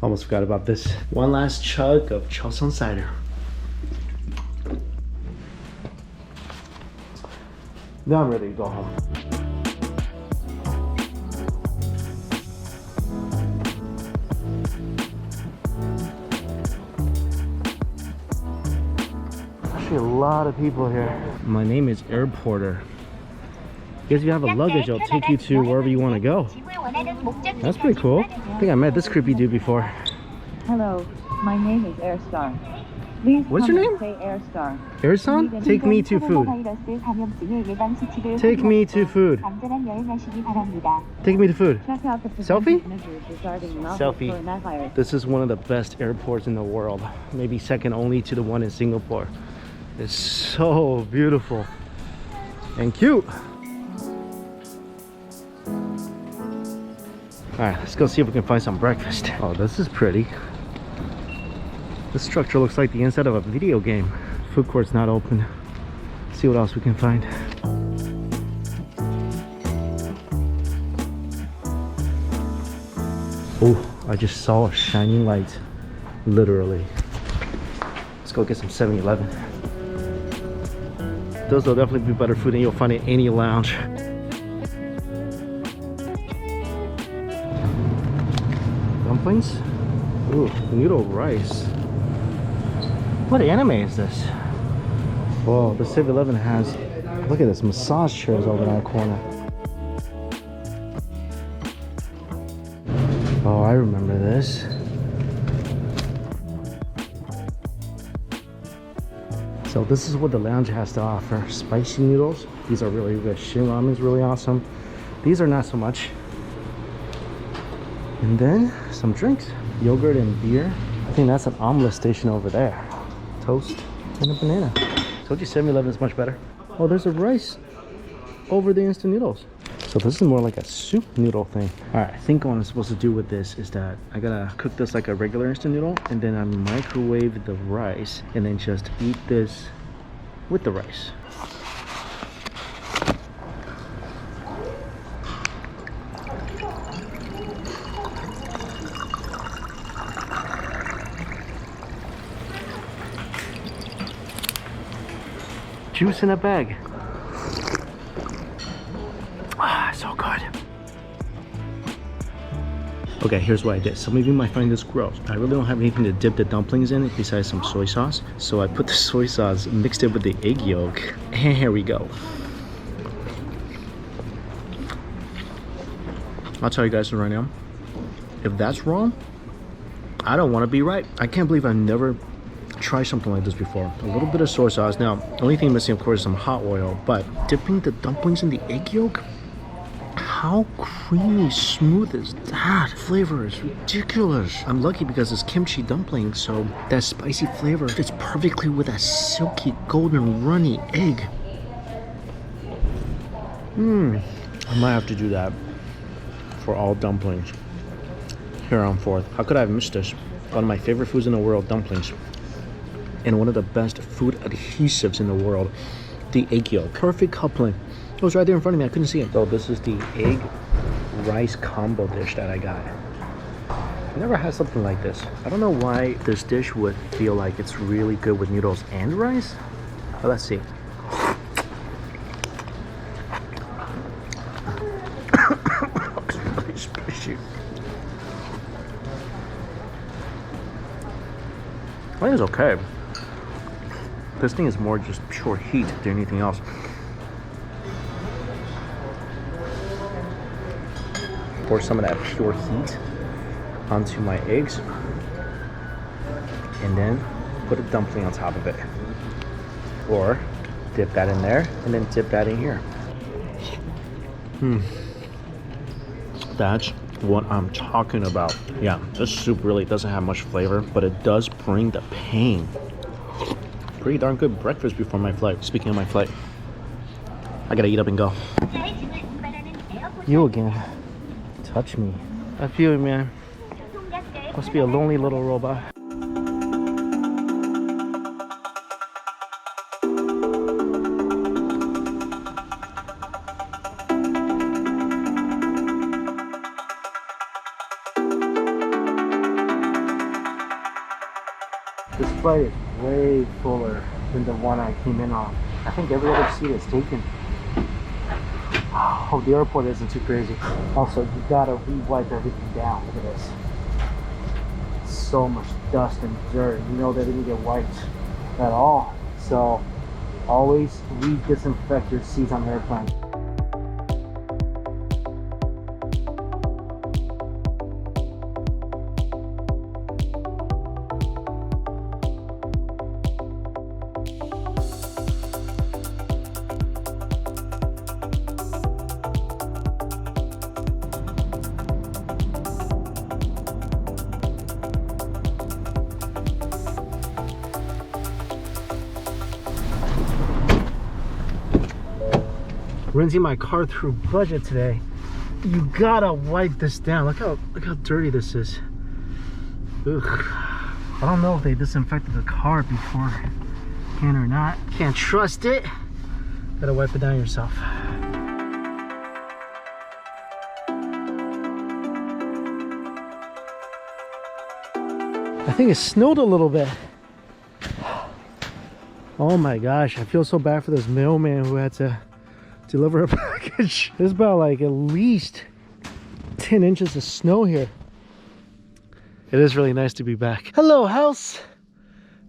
Almost forgot about this. One last chug of Chosun cider. Now I'm ready to go home. Actually, a lot of people here. My name is Airporter. If you have a luggage, I'll take you to wherever you want to go. That's pretty cool. I think I met this creepy dude before. Hello, my name is Airstar. Please What's your name? say Airstar. Airson? Take me to food. Take me to food. Take me to food. Selfie? Selfie. This is one of the best airports in the world. Maybe second only to the one in Singapore. It's so beautiful and cute. Alright, let's go see if we can find some breakfast. Oh, this is pretty. This structure looks like the inside of a video game. Food court's not open. Let's see what else we can find. Oh, I just saw a shining light. Literally. Let's go get some 7-Eleven. Those will definitely be better food than you'll find in any lounge. Dumplings? Ooh, noodle rice. What anime is this? Whoa, the 7-Eleven has, look at this, massage chairs over in that corner. Oh, I remember this. So this is what the lounge has to offer. Spicy noodles. These are really good. Shin ramen is really awesome. These are not so much. And then some drinks. Yogurt and beer. I think that's an omelet station over there. Toast and a banana. Told you 7-Eleven is much better. Oh, there's a rice over the instant noodles. So this is more like a soup noodle thing. All right, I think what I'm supposed to do with this is that I gotta cook this like a regular instant noodle, and then I microwave the rice, and then just eat this with the rice. Juice in a bag. Ah, so good. Okay, here's what I did. Some of you might find this gross. I really don't have anything to dip the dumplings in besides some soy sauce. So I put the soy sauce, mixed it with the egg yolk, and here we go. I'll tell you guys right now, if that's wrong, I don't want to be right. I can't believe I've never tried something like this before. A little bit of soy sauce. Now, the only thing missing, of course, is some hot oil, but dipping the dumplings in the egg yolk, how creamy smooth is that? Flavor is ridiculous. I'm lucky because it's kimchi dumpling, so that spicy flavor fits perfectly with that silky golden runny egg. I might have to do that for all dumplings here on forth. How could I have missed this? One of my favorite foods in the world, dumplings. And one of the best food adhesives in the world, the egg yolk. Perfect coupling. It was right there in front of me, I couldn't see it. So this is the egg rice combo dish that I got. I never had something like this. I don't know why this dish would feel like it's really good with noodles and rice, but let's see. It's really spicy. I think it's okay. This thing is more just pure heat than anything else. Pour some of that pure heat onto my eggs, and then put a dumpling on top of it. Or dip that in there, and then dip that in here. That's what I'm talking about. Yeah, this soup really doesn't have much flavor, but it does bring the pain. Pretty darn good breakfast before my flight. Speaking of my flight, I gotta eat up and go. You again. Touch me. I feel it, man. Must be a lonely little robot. flight is way fuller than the one I came in on. I think every other seat is taken. Oh, the airport isn't too crazy. Also, you gotta re-wipe everything down. Look at this. So much dust and dirt. You know they didn't get wiped at all. So always re-disinfect your seats on the airplane. Rinsing my car through budget today. You gotta wipe this down. Look how dirty this is. Ugh. I don't know if they disinfected the car beforehand or not. Can't trust it. Gotta wipe it down yourself. I think it snowed a little bit. Oh my gosh, I feel so bad for this mailman who had to deliver a package. There's about like at least 10 inches of snow here. It is really nice to be back. Hello, house.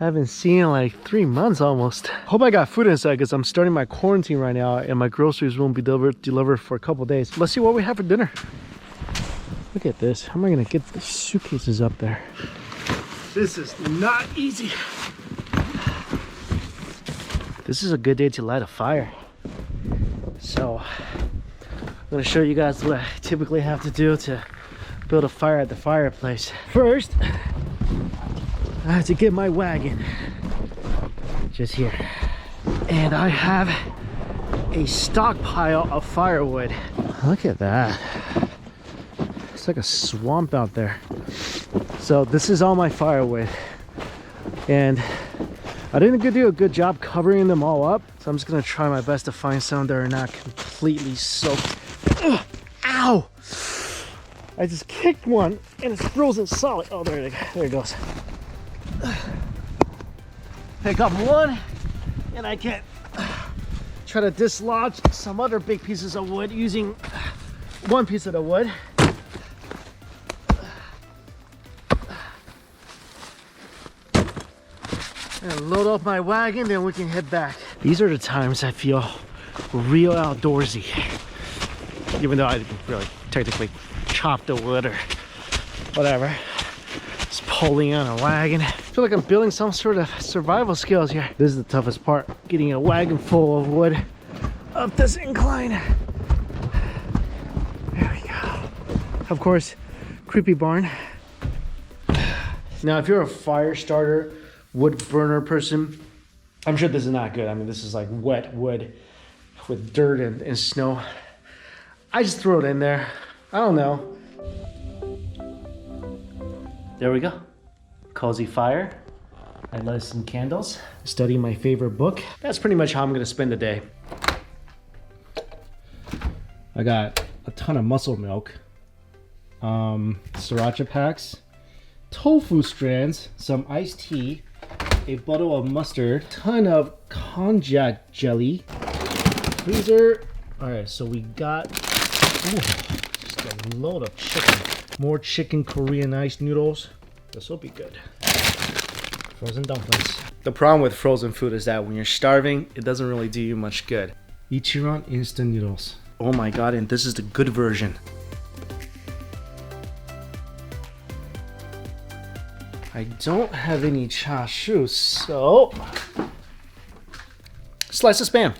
I haven't seen in like 3 months almost. Hope I got food inside because I'm starting my quarantine right now and my groceries won't be delivered for a couple days. Let's see what we have for dinner. Look at this. How am I gonna get the suitcases up there? This is not easy. This is a good day to light a fire. So I'm gonna show you guys what I typically have to do to build a fire at the fireplace. First, I have to get my wagon just here, and I have a stockpile of firewood. Look at that. It's like a swamp out there. So this is all my firewood, and I didn't do a good job covering them all up, so I'm just gonna try my best to find some that are not completely soaked. Ugh, ow! I just kicked one and it's frozen solid. Oh, there it goes. Pick up one, and I can try to dislodge some other big pieces of wood using one piece of the wood. And load up my wagon, then we can head back. These are the times I feel real outdoorsy. Even though I didn't really technically chop the wood or whatever. Just pulling on a wagon. I feel like I'm building some sort of survival skills here. This is the toughest part, getting a wagon full of wood up this incline. There we go. Of course, creepy barn. Now, if you're a fire starter, wood burner person, I'm sure this is not good. I mean, this is like wet wood with dirt and snow. I just throw it in there. I don't know. There we go. Cozy fire. I light some candles. Study my favorite book. That's pretty much how I'm gonna spend the day. I got a ton of muscle milk, sriracha packs, tofu strands, some iced tea, a bottle of mustard, ton of konjac jelly, freezer. All right, so we got just a load of chicken. More chicken Korean ice noodles. This will be good. Frozen dumplings. The problem with frozen food is that when you're starving, it doesn't really do you much good. Ichiran instant noodles. Oh my god, and this is the good version. I don't have any chashu, so slice of Spam.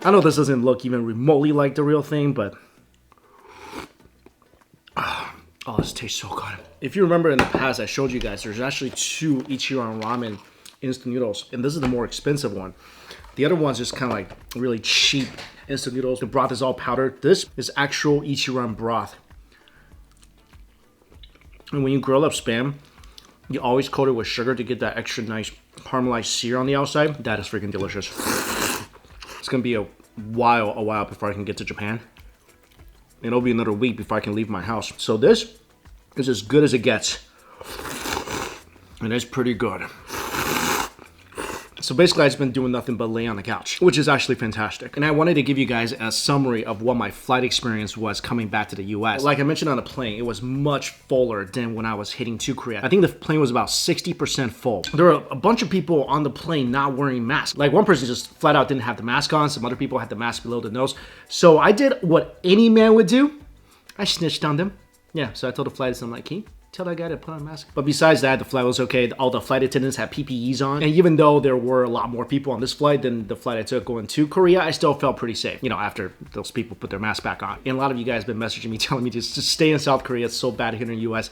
I know this doesn't look even remotely like the real thing, but oh, this tastes so good. If you remember in the past, I showed you guys there's actually 2 Ichiran ramen instant noodles. And this is the more expensive one. The other one's just kind of like really cheap instant noodles. The broth is all powdered. This is actual Ichiran broth. And when you grill up Spam, you always coat it with sugar to get that extra nice caramelized sear on the outside. That is freaking delicious. It's gonna be a while before I can get to Japan. And it'll be another week before I can leave my house. So this is as good as it gets. And it's pretty good. So basically, I've just been doing nothing but lay on the couch, which is actually fantastic. And I wanted to give you guys a summary of what my flight experience was coming back to the US. Like I mentioned on the plane, it was much fuller than when I was heading to Korea. I think the plane was about 60% full. There were a bunch of people on the plane not wearing masks. Like one person just flat out didn't have the mask on. Some other people had the mask below the nose. So I did what any man would do. I snitched on them. Yeah, so I told the flight attendant, I'm like, can you tell that guy to put on a mask? But besides that, the flight was okay. All the flight attendants had PPEs on. And even though there were a lot more people on this flight than the flight I took going to Korea, I still felt pretty safe, you know, after those people put their mask back on. And a lot of you guys have been messaging me, telling me to just stay in South Korea. It's so bad here in the US.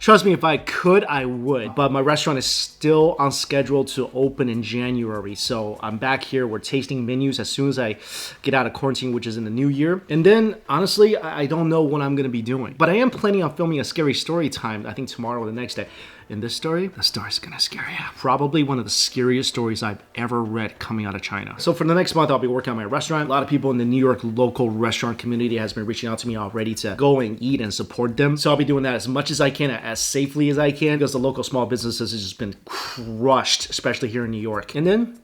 Trust me, if I could, I would. But my restaurant is still on schedule to open in January. So I'm back here. We're tasting menus as soon as I get out of quarantine, which is in the new year. And then, honestly, I don't know what I'm going to be doing. But I am planning on filming a scary story time, I think tomorrow or the next day. In this story, the story's gonna scare you. Probably one of the scariest stories I've ever read coming out of China. So for the next month, I'll be working on my restaurant. A lot of people in the New York local restaurant community has been reaching out to me already to go and eat and support them. So I'll be doing that as much as I can, as safely as I can, because the local small businesses has just been crushed, especially here in New York. And then,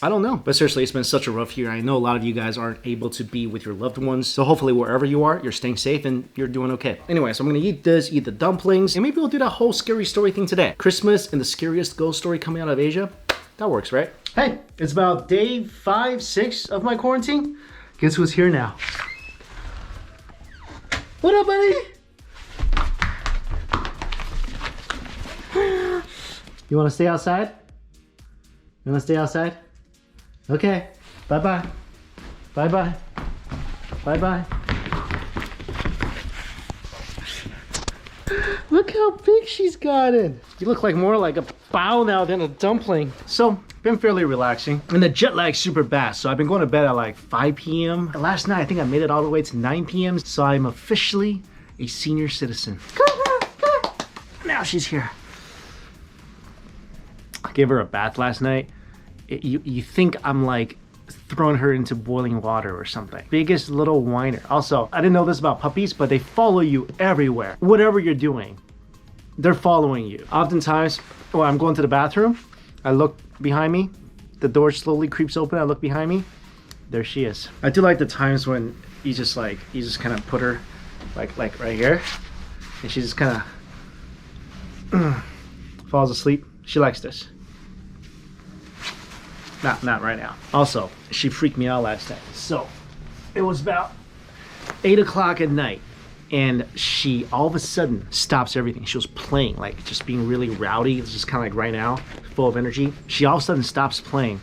I don't know. But seriously, it's been such a rough year. I know a lot of you guys aren't able to be with your loved ones. So hopefully wherever you are, you're staying safe and you're doing okay. Anyway, so I'm gonna eat this, eat the dumplings, and maybe we'll do that whole scary story thing today. Christmas and the scariest ghost story coming out of Asia. That works, right? Hey, it's about day 5, 6 of my quarantine. Guess who's here now? What up, buddy? You wanna stay outside? You wanna stay outside? Okay, bye-bye. Bye-bye. Bye-bye. Look how big she's gotten. You look like more like a bao now than a dumpling. So, been fairly relaxing. And the jet lag's super bad, so I've been going to bed at like 5 p.m. Last night, I think I made it all the way to 9 p.m. So I'm officially a senior citizen. Now she's here. I gave her a bath last night. You think I'm like throwing her into boiling water or something. Biggest little whiner. Also, I didn't know this about puppies, but they follow you everywhere. Whatever you're doing, they're following you. Oftentimes, when I'm going to the bathroom, I look behind me, the door slowly creeps open, I look behind me, there she is. I do like the times when you just kind of put her like right here, and she just kind of falls asleep. She likes this. Not right now. Also, she freaked me out last night. So, it was about 8 o'clock at night, and she all of a sudden stops everything. She was playing, like just being really rowdy. It's just kind of like right now, full of energy. She all of a sudden stops playing,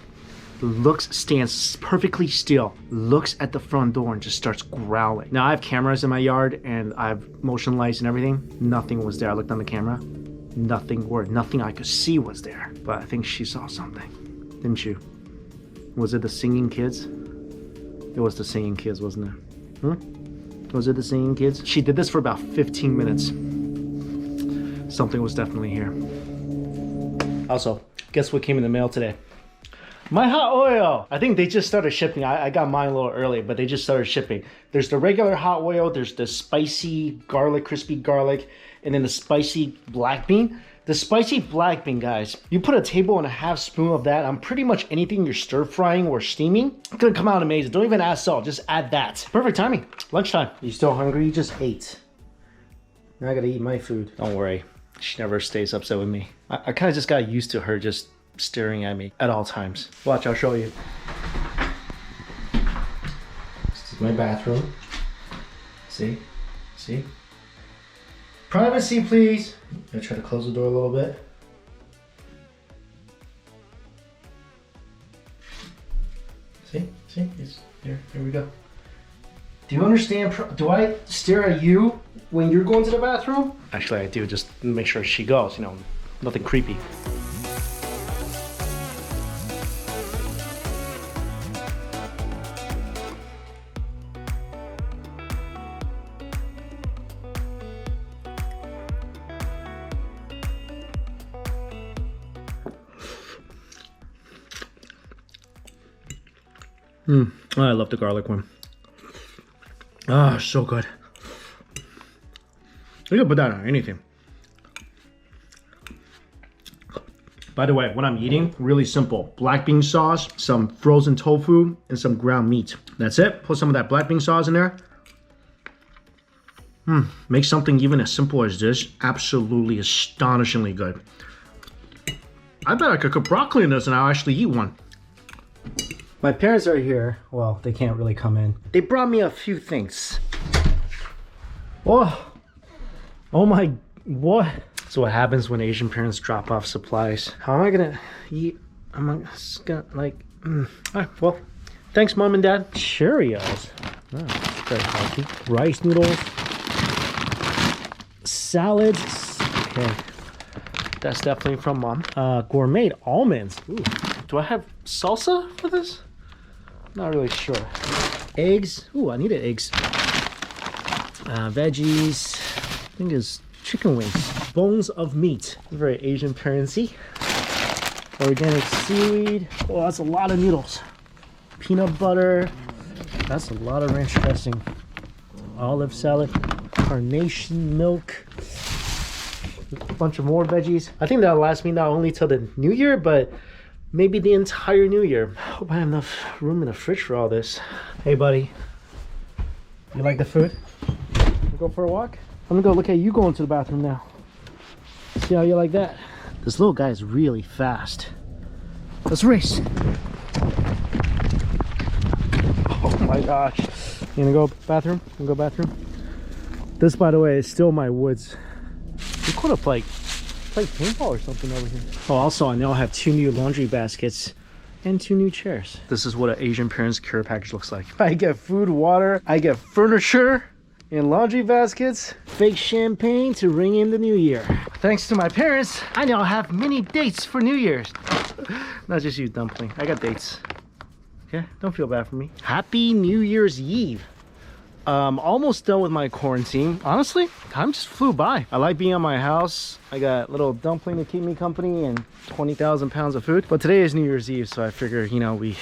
stands perfectly still, looks at the front door and just starts growling. Now I have cameras in my yard and I have motion lights and everything. Nothing was there. I looked on the camera. Nothing I could see was there. But I think she saw something. Didn't you? Was it the singing kids? It was the singing kids, wasn't it? Was it the singing kids? She did this for about 15 minutes. Something was definitely here. Also, guess what came in the mail today? My hot oil! I think they just started shipping. I got mine a little early, but they just started shipping. There's the regular hot oil, there's the spicy garlic, crispy garlic, and then the spicy black bean. The spicy black bean, guys, you put a tablespoon spoon of that on pretty much anything you're stir frying or steaming, it's gonna come out amazing. Don't even add salt, just add that. Perfect timing. Lunchtime. You still hungry? You just ate. Now I gotta eat my food. Don't worry, she never stays upset with me. I kind of just got used to her just staring at me at all times. Watch, I'll show you. This is my bathroom. See? Privacy, please. I'm gonna try to close the door a little bit. See? It's here we go. Do you understand? Do I stare at you when you're going to the bathroom? Actually, I do, just make sure she goes, nothing creepy. Oh, I love the garlic one. Ah, so good. You can put that on anything. By the way, what I'm eating, really simple. Black bean sauce, some frozen tofu, and some ground meat. That's it. Put some of that black bean sauce in there. Make something even as simple as this absolutely astonishingly good. I bet I could cook broccoli in this and I'll actually eat one. My parents are here. Well, they can't really come in. They brought me a few things. Oh my, what? So what happens when Asian parents drop off supplies? How am I gonna eat? I'm just gonna like, All right, well, thanks mom and dad. Cheerios. Oh, very healthy. Rice noodles. Salads. Okay. That's definitely from mom. Gourmet almonds. Ooh. Do I have salsa for this? Not really sure. Eggs. Ooh, I needed eggs. Veggies. I think it's chicken wings. Bones of meat. Very Asian parency. Organic seaweed. Oh, that's a lot of noodles. Peanut butter. That's a lot of ranch dressing. Olive salad. Carnation milk. A bunch of more veggies. I think that'll last me not only till the new year, but maybe the entire new year. Hope I have enough room in the fridge for all this. Hey, buddy. You like the food? Wanna go for a walk? I'm gonna go look at you going to the bathroom now. See how you like that? This little guy is really fast. Let's race. Oh my gosh. You gonna go bathroom? You gonna go bathroom? This, by the way, is still my woods. We could have played paintball or something over here. Oh, also, I now have 2 new laundry baskets and 2 new chairs. This is what an Asian parent's care package looks like. I get food, water, I get furniture and laundry baskets, fake champagne to ring in the new year. Thanks to my parents, I now have many dates for New Year's. Not just you, Dumpling. I got dates. Okay, don't feel bad for me. Happy New Year's Eve. Almost done with my quarantine. Honestly, time just flew by. I like being at my house. I got little Dumpling to keep me company and 20,000 pounds of food. But today is New Year's Eve, so I figure, you know, we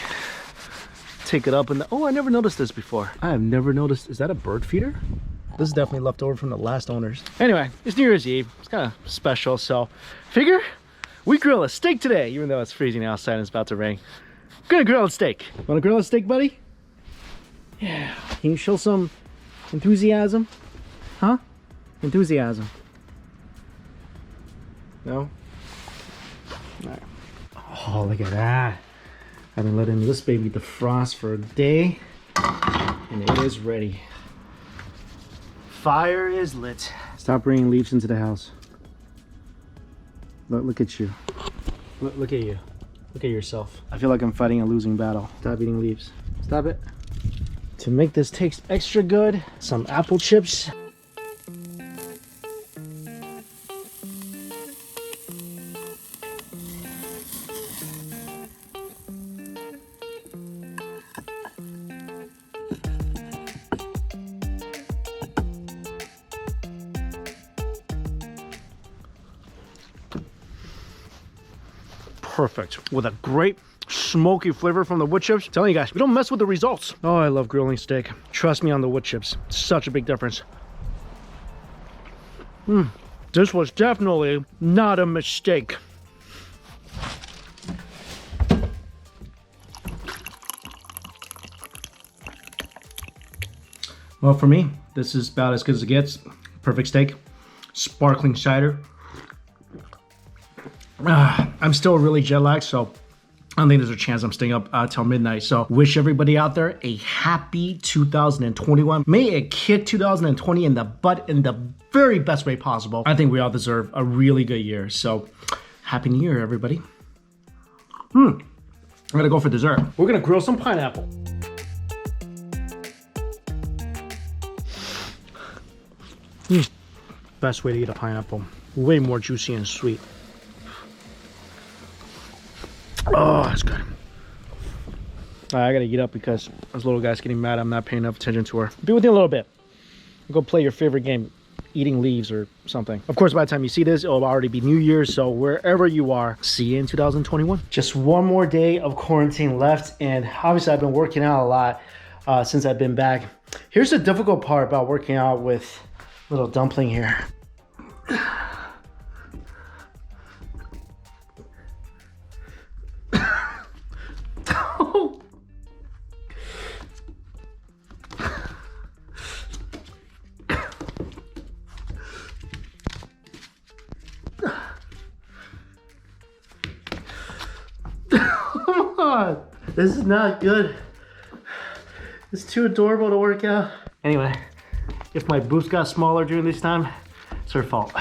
take it up and oh, I never noticed this before. I have never noticed. Is that a bird feeder? This is definitely left over from the last owners. Anyway, it's New Year's Eve. It's kind of special, so figure we grill a steak today, even though it's freezing outside and it's about to rain. I'm gonna grill a steak. Want to grill a steak, buddy? Yeah. Can you show some enthusiasm? Huh? Enthusiasm. No? All right. Oh, look at that. I've been letting this baby defrost for a day, and it is ready. Fire is lit. Stop bringing leaves into the house. Look at you. Look at you. Look at yourself. I feel like I'm fighting a losing battle. Stop eating leaves. Stop it. To make this taste extra good, some apple chips. Perfect. With a great smoky flavor from the wood chips. I'm telling you guys, we don't mess with the results. Oh, I love grilling steak. Trust me on the wood chips. Such a big difference. This was definitely not a mistake. Well, for me, this is about as good as it gets. Perfect steak, sparkling cider. I'm still really jet lagged, so I don't think there's a chance I'm staying up till midnight. So wish everybody out there a happy 2021. May it kick 2020 in the butt in the very best way possible. I think we all deserve a really good year. So happy new year, everybody. I'm gonna go for dessert. We're gonna grill some pineapple. Best way to eat a pineapple. Way more juicy and sweet. Oh, that's good. I gotta get up because this little guy's getting mad. I'm not paying enough attention to her. Be with you in a little bit. Go play your favorite game. eating leaves or something. Of course, by the time you see this, it'll already be New Year's. So wherever you are, see you in 2021. Just one more day of quarantine left. And obviously I've been working out a lot since I've been back. Here's the difficult part about working out with little Dumpling here. Come on. This is not good. It's too adorable to work out. Anyway, if my boobs got smaller during this time, it's her fault.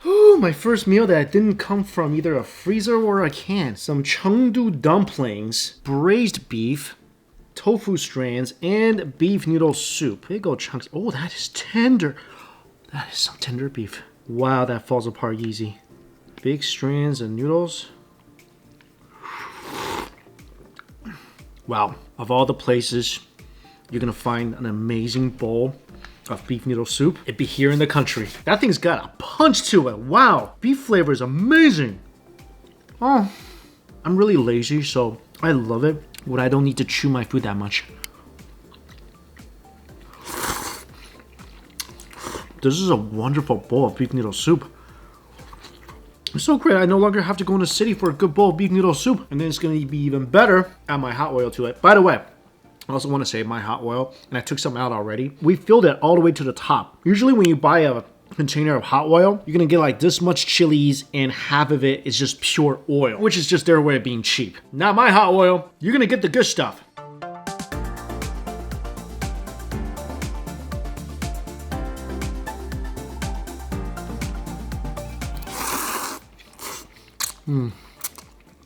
Ooh, my first meal that didn't come from either a freezer or a can. Some Chengdu dumplings, braised beef, tofu strands, and beef noodle soup. Big old chunks. Oh, that is tender. That is some tender beef. Wow, that falls apart easy. Big strands and noodles. Wow, of all the places you're gonna find an amazing bowl of beef noodle soup, it'd be here in the country. That thing's got a punch to it. Wow, beef flavor is amazing. Oh, I'm really lazy, so I love it when I don't need to chew my food that much. This is a wonderful bowl of beef noodle soup. It's so great, I no longer have to go in the city for a good bowl of beef noodle soup. And then it's gonna be even better, add my hot oil to it. By the way, I also want to save my hot oil, and I took some out already. We filled it all the way to the top. Usually when you buy a container of hot oil, you're gonna get like this much chilies and half of it is just pure oil, which is just their way of being cheap. Not my hot oil, you're gonna get the good stuff.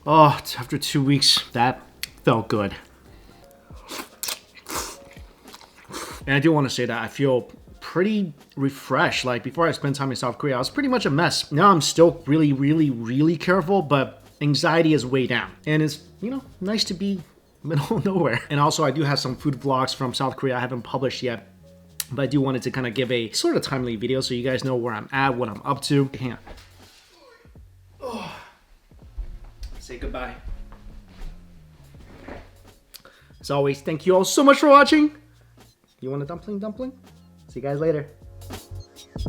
Oh, after 2 weeks, that felt good. And I do want to say that I feel pretty refreshed. Like before I spent time in South Korea, I was pretty much a mess. Now I'm still really, really, really careful, but anxiety is way down. And it's, you know, nice to be middle of nowhere. And also I do have some food vlogs from South Korea I haven't published yet, but I do wanted to kind of give a sort of timely video so you guys know where I'm at, what I'm up to. Hang on. Oh. Say goodbye. As always, thank you all so much for watching. You want a dumpling? See you guys later.